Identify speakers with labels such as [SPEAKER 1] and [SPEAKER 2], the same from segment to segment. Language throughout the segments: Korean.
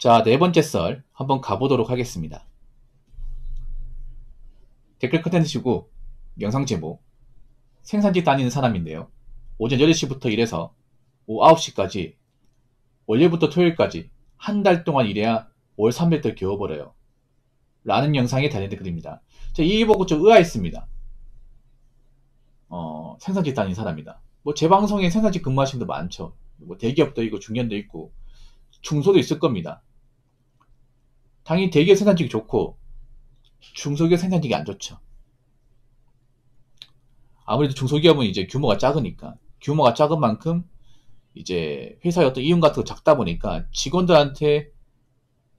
[SPEAKER 1] 자, 네 번째 썰 한번 가보도록 하겠습니다. 댓글 컨텐츠고 영상 제목 생산직 다니는 사람인데요. 오전 8시부터 일해서 오후 9시까지 월요일부터 토요일까지 한 달 동안 일해야 월 300들 겨워버려요. 라는 영상에 달린 댓글입니다. 제가 이 보고 좀 의아했습니다. 생산직 다니는 사람이다. 뭐 제 방송에 생산직 근무하시는 분도 많죠. 뭐 대기업도 있고 중견도 있고 중소도 있을 겁니다. 당연히 대기업 생산직이 좋고 중소기업 생산직이 안 좋죠. 아무래도 중소기업은 이제 규모가 작으니까 규모가 작은 만큼 이제 회사의 어떤 이윤 같은 거 작다 보니까 직원들한테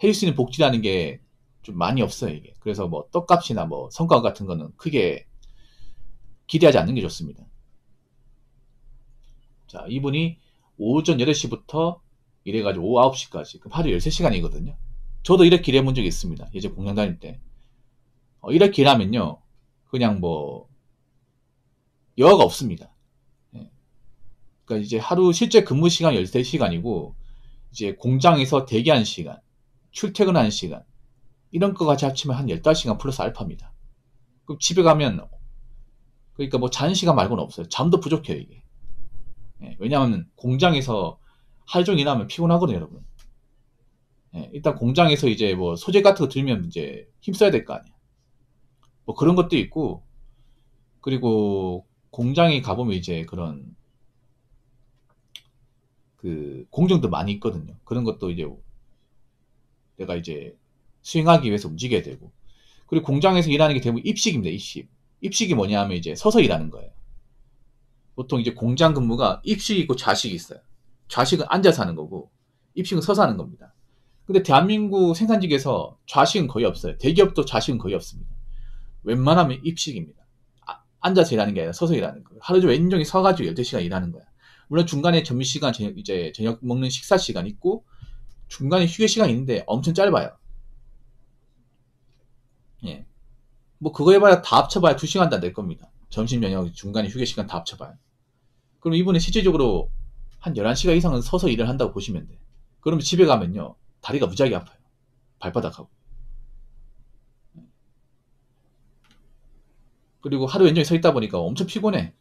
[SPEAKER 1] 해줄 수 있는 복지라는 게 좀 많이 없어요, 이게. 그래서 뭐 떡값이나 뭐 성과 같은 거는 크게 기대하지 않는 게 좋습니다. 자, 이분이 오전 8시부터 일해가지고 오후 9시까지 그럼 하루 13시간이거든요. 저도 이렇게 일해본 적이 있습니다. 예전 공장 다닐 때. 이렇게 일하면요 그냥 뭐 여화가 없습니다. 예. 그러니까 이제 하루 실제 근무 시간 13시간이고 이제 공장에서 대기하는 시간, 출퇴근하는 시간 이런 거 같이 합치면 한 15시간 플러스 알파입니다. 그럼 집에 가면 그러니까 뭐 자는 시간 말고는 없어요. 잠도 부족해요, 이게. 예. 왜냐하면 공장에서 하루 종일 일하면 피곤하거든요, 여러분. 예. 일단 공장에서 이제 뭐 소재 같은 거 들면 이제 힘써야 될 거 아니야. 뭐 그런 것도 있고 그리고 공장에 가보면 이제 그런 그 공정도 많이 있거든요. 그런 것도 이제 내가 이제 수행하기 위해서 움직여야 되고 그리고 공장에서 일하는 게 대부분 입식입니다. 입식. 입식이 뭐냐 하면 이제 서서 일하는 거예요. 보통 이제 공장 근무가 입식이 있고 좌식이 있어요. 좌식은 앉아서 하는 거고 입식은 서서 하는 겁니다. 근데 대한민국 생산직에서 좌식은 거의 없어요. 대기업도 좌식은 거의 없습니다. 웬만하면 입식입니다. 앉아서 일하는 게 아니라 서서 일하는 거예요. 하루 종일 왼종일 서가지고 12시간 일하는 거야. 물론 중간에 점심시간, 이제 저녁 먹는 식사시간 있고 중간에 휴게시간이 있는데 엄청 짧아요. 예. 뭐 그거 해봐야 다 합쳐봐야 2시간도 안 될 겁니다. 점심, 저녁, 중간에 휴게시간 다 합쳐봐요. 그럼 이분은 실질적으로 한 11시간 이상은 서서 일을 한다고 보시면 돼. 그러면 집에 가면요. 다리가 무지하게 아파요. 발바닥하고. 그리고 하루 왼종일 서 있다 보니까 엄청 피곤해.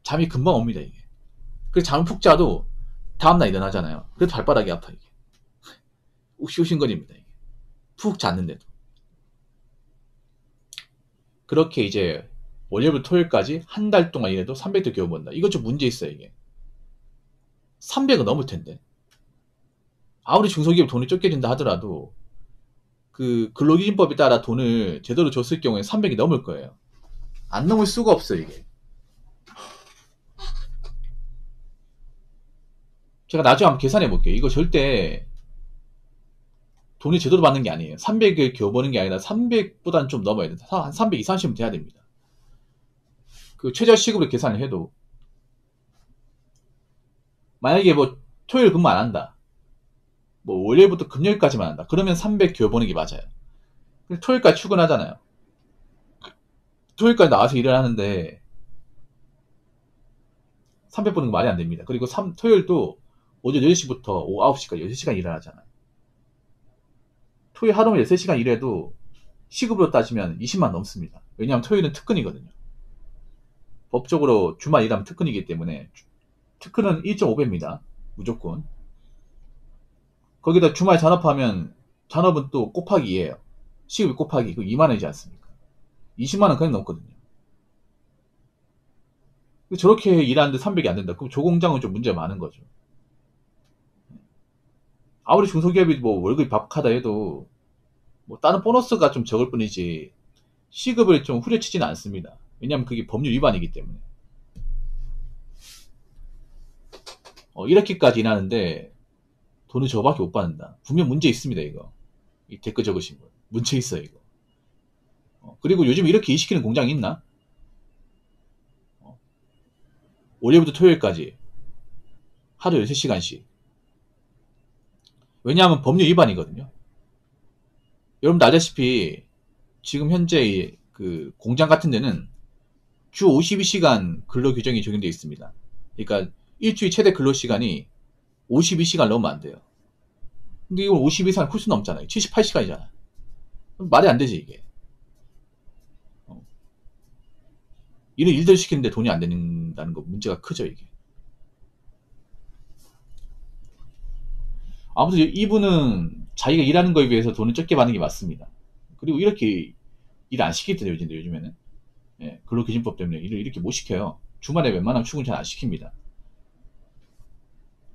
[SPEAKER 1] 잠이 금방 옵니다, 이게. 그래서 잠을 푹 자도 다음날 일어나잖아요. 그래도 발바닥이 아파, 이게. 욱신욱신거립니다, 이게. 푹 잤는데도. 그렇게 이제 월요일부터 토요일까지 한 달 동안 일해도 300도 겨우 번다. 이거 좀 문제 있어요, 이게. 300은 넘을 텐데. 아무리 중소기업 돈이 적게 준다 하더라도 그 근로기준법에 따라 돈을 제대로 줬을 경우에 300이 넘을 거예요. 안 넘을 수가 없어요, 이게. 제가 나중에 한번 계산해 볼게요. 이거 절대 돈이 제대로 받는 게 아니에요. 300을 겨우 버는 게 아니라 300보다는 좀 넘어야 된다. 한 300 이상씩은 돼야 됩니다. 그 최저시급으로 계산을 해도 만약에 뭐 토요일 근무 안 한다. 뭐 월요일부터 금요일까지만 한다. 그러면 300 겨우 버는 게 맞아요. 토요일까지 출근하잖아요. 토요일까지 나와서 일을 하는데 300 버는 거 말이 안 됩니다. 그리고 토요일도 오전 10시부터 오후 9시까지 6시간 일을 하잖아요. 토요일 하루만 13시간 일해도 시급으로 따지면 20만 넘습니다. 왜냐하면 토요일은 특근이거든요. 법적으로 주말 일하면 특근이기 때문에 특근은 1.5배입니다. 무조건. 거기다 주말 잔업하면 잔업은 또 곱하기 2예요. 시급이 곱하기 그 2만 원이지 않습니까? 20만 원 그냥 넘거든요. 저렇게 일하는데 300이 안 된다. 그럼 조공장은 좀 문제가 많은 거죠. 아무리 중소기업이 뭐 월급이 박하다 해도 뭐 다른 보너스가 좀 적을 뿐이지 시급을 좀 후려치지는 않습니다. 왜냐하면 그게 법률 위반이기 때문에. 이렇게까지 일하는데 돈을 저밖에 못 받는다. 분명 문제 있습니다, 이거. 이 댓글 적으신 분. 문제 있어요, 이거. 그리고 요즘 이렇게 일시키는 공장이 있나? 월요일부터 토요일까지 하루 13시간씩. 왜냐하면 법률 위반이거든요. 여러분도 알다시피 지금 현재 그 공장 같은 데는 주 52시간 근로 규정이 적용되어 있습니다. 그러니까 일주일 최대 근로 시간이 52시간 넘으면 안 돼요. 근데 이건 50 이상 쿨수 넘잖아요. 78시간이잖아. 말이 안 되지, 이게. 이런 일들 시키는데 돈이 안 된다는 거 문제가 크죠, 이게. 아무튼 이분은 자기가 일하는 거에 비해서 돈을 적게 받는 게 맞습니다. 그리고 이렇게 일 안 시키더라고요, 요즘에는. 예, 근로기준법 때문에 일을 이렇게 못 시켜요. 주말에 웬만하면 출근 잘 안 시킵니다.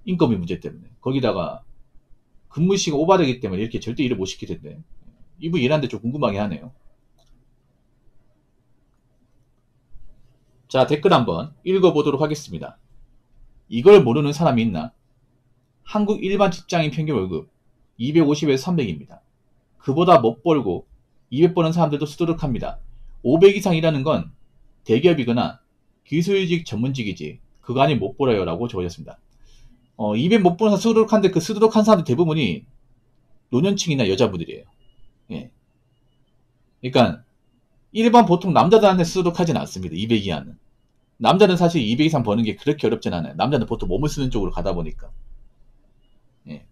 [SPEAKER 1] 인건비 문제 때문에. 거기다가 근무 시간 오바되기 때문에 이렇게 절대 일을 못 시키던데. 이분 일하는데 좀 궁금하게 하네요. 자, 댓글 한번 읽어보도록 하겠습니다. 이걸 모르는 사람이 있나? 한국 일반 직장인 평균 월급 250에서 300입니다. 그보다 못 벌고 200 버는 사람들도 수두룩합니다. 500 이상 일하는 건 대기업이거나 기술직 전문직이지 그거 아니 못 벌어요 라고 적으셨습니다. 200 못 버는 사람 수두룩한데 그 수두룩한 사람들 대부분이 노년층이나 여자분들이에요. 예. 그러니까 일반 보통 남자들한테 수두룩하진 않습니다. 200 이하는. 남자는 사실 200 이상 버는 게 그렇게 어렵진 않아요. 남자는 보통 몸을 쓰는 쪽으로 가다 보니까. 예.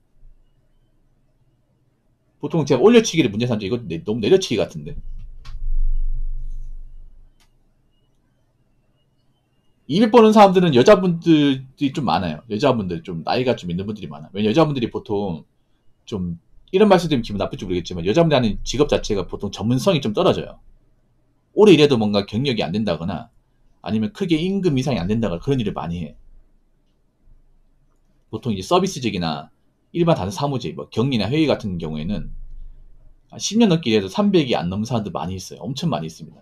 [SPEAKER 1] 보통 제가 올려치기를 문제 삼죠. 이거 너무 내려치기 같은데. 200 버는 사람들은 여자분들이 좀 많아요. 여자분들 좀 나이가 좀 있는 분들이 많아. 왜냐면 여자분들이 보통 좀 이런 말씀 드리면 기분 나쁠지 모르겠지만 여자분들이 하는 직업 자체가 보통 전문성이 좀 떨어져요. 오래 일해도 뭔가 경력이 안 된다거나 아니면 크게 임금 이상이 안 된다거나 그런 일을 많이 해. 보통 이제 서비스직이나 일반 다른 사무직, 뭐 격리나 회의 같은 경우에는 10년 넘게 일해도 300이 안 넘는 사람들 많이 있어요. 엄청 많이 있습니다.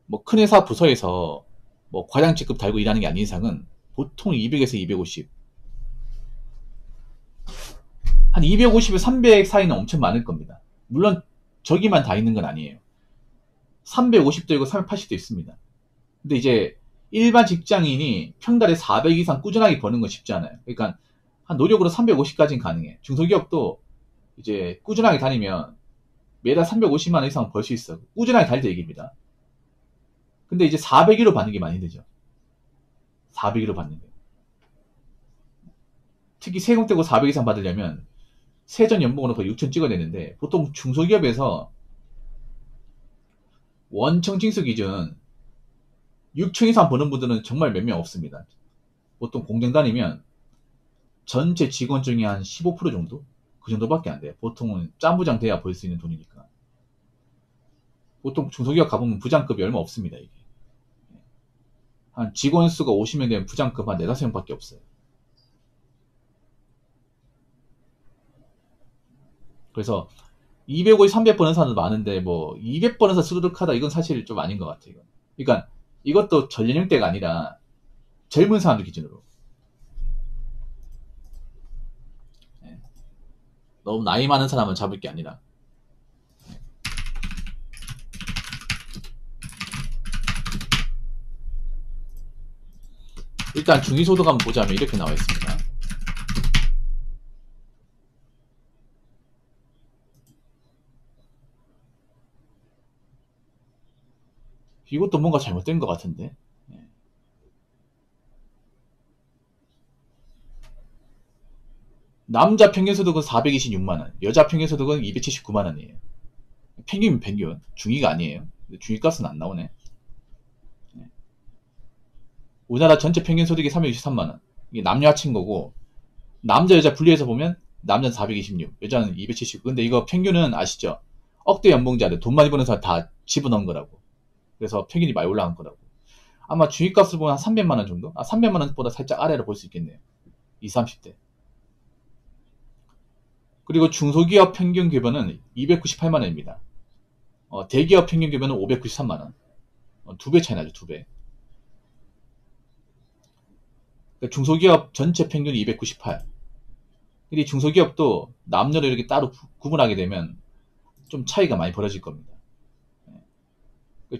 [SPEAKER 1] 뭐 큰 회사 부서에서 뭐 과장 직급 달고 일하는 게 아닌 이상은 보통 200에서 250. 한 250에서 300 사이는 엄청 많을 겁니다. 물론 저기만 다 있는 건 아니에요. 350도 있고 380도 있습니다. 근데 이제 일반 직장인이 평달에 400 이상 꾸준하게 버는 건 쉽지 않아요. 그러니까 한 노력으로 350까지는 가능해. 중소기업도 이제 꾸준하게 다니면 매달 350만 원 이상 벌 수 있어. 꾸준하게 다닐 때 얘기입니다. 근데 이제 400으로 받는 게 많이 되죠. 400으로 받는 게. 특히 세금 떼고 400 이상 받으려면 세전 연봉으로 거의 6천 찍어야 되는데 보통 중소기업에서 원청 징수 기준 6천 이상 버는 분들은 정말 몇 명 없습니다. 보통 공장 다니면 전체 직원 중에 한 15% 정도? 그 정도밖에 안 돼요. 보통은 짬부장 돼야 벌 수 있는 돈이니까. 보통 중소기업 가보면 부장급이 얼마 없습니다, 이게. 한 직원 수가 50명 되면 부장급 한 4, 5명밖에 없어요. 그래서 250, 300 버는 사람도 많은데 뭐 200 버는 사람 수두룩하다 이건 사실 좀 아닌 것 같아요. 그러니까 이것도 전연령대가 아니라 젊은 사람들 기준으로. 너무 나이 많은 사람은 잡을 게 아니라. 일단 중위소득 한번 보자면 이렇게 나와 있습니다. 이것도 뭔가 잘못된 것 같은데. 남자 평균소득은 426만원, 여자 평균소득은 279만원이에요. 평균 평균. 중위가 아니에요. 중위값은 안 나오네. 우리나라 전체 평균소득이 363만원. 이게 남녀 합친 거고, 남자 여자 분리해서 보면 남자는 426, 여자는 279. 근데 이거 평균은 아시죠? 억대 연봉자들 돈 많이 버는 사람 다 집어넣은 거라고. 그래서 평균이 많이 올라간 거라고. 아마 중위값을 보면 한 300만원 정도? 300만원보다 살짝 아래로 볼 수 있겠네요. 20, 30대. 그리고 중소기업 평균 급여는 298만원입니다. 대기업 평균 급여는 593만원. 2배 차이 나죠, 2배. 그러니까 중소기업 전체 평균이 298. 근데 중소기업도 남녀를 이렇게 따로 구분하게 되면 좀 차이가 많이 벌어질 겁니다.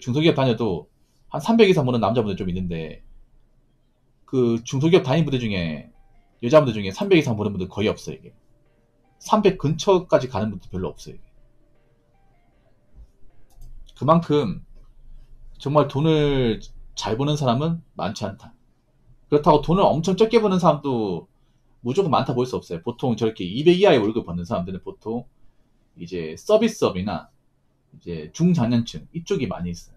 [SPEAKER 1] 중소기업 다녀도 한 300 이상 버는 남자분들 좀 있는데 그 중소기업 다니는 분들 중에 여자분들 중에 300 이상 버는 분들 거의 없어요. 이게 300 근처까지 가는 분들 별로 없어요. 이게. 그만큼 정말 돈을 잘 버는 사람은 많지 않다. 그렇다고 돈을 엄청 적게 버는 사람도 무조건 많다 볼 수 없어요. 보통 저렇게 200 이하의 월급 버는 사람들은 보통 이제 서비스업이나 이제 중장년층 이쪽이 많이 있어요.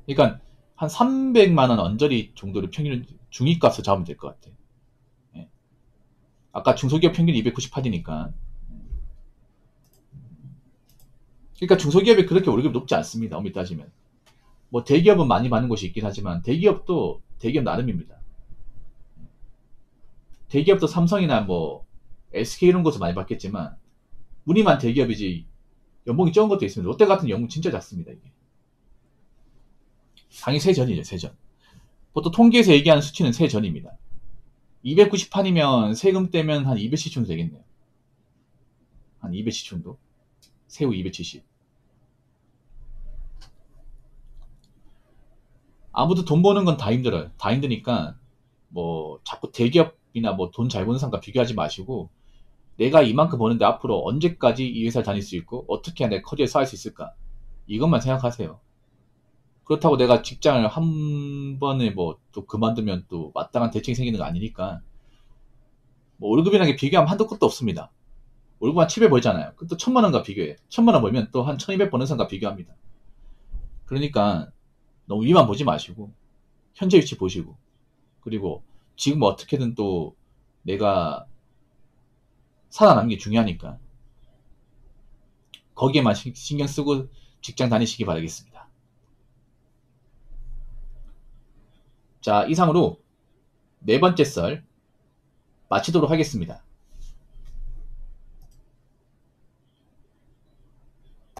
[SPEAKER 1] 그러니까 한 300만 원 언저리 정도를 평균 중위값으로 잡으면 될 것 같아요. 예. 아까 중소기업 평균 298이니까. 그러니까 중소기업이 그렇게 월급이 높지 않습니다. 엄밀히 따지면. 뭐 대기업은 많이 받는 곳이 있긴 하지만 대기업도 대기업 나름입니다. 대기업도 삼성이나 뭐 SK 이런 곳은 많이 받겠지만 무늬만 대기업이지 연봉이 적은 것도 있습니다. 롯데 같은 연봉 진짜 작습니다. 이게. 당연히 세전이죠. 세전. 보통 통계에서 얘기하는 수치는 세전입니다. 298이면 세금 떼면 한 200시 정도 되겠네요. 한 200시 정도. 세후 270. 아무도 돈 버는 건 다 힘들어요. 다 힘드니까 뭐 자꾸 대기업이나 뭐 돈 잘 버는 사람과 비교하지 마시고 내가 이만큼 버는데 앞으로 언제까지 이 회사를 다닐 수 있고 어떻게 해야 내 커리어에 쌓을 수 있을까? 이것만 생각하세요. 그렇다고 내가 직장을 한 번에 뭐 또 그만두면 또 마땅한 대책이 생기는 거 아니니까 뭐 월급이라는 게 비교하면 한도 끝도 없습니다. 월급 한 700 벌잖아요. 그또 1000만 원과 비교해. 1000만 원 벌면 또 한 1200 버는 사람과 비교합니다. 그러니까 너무 위만 보지 마시고 현재 위치 보시고 그리고 지금 어떻게든 또 내가 살아남는 게 중요하니까 거기에만 신경 쓰고 직장 다니시기 바라겠습니다. 자, 이상으로 네 번째 썰 마치도록 하겠습니다.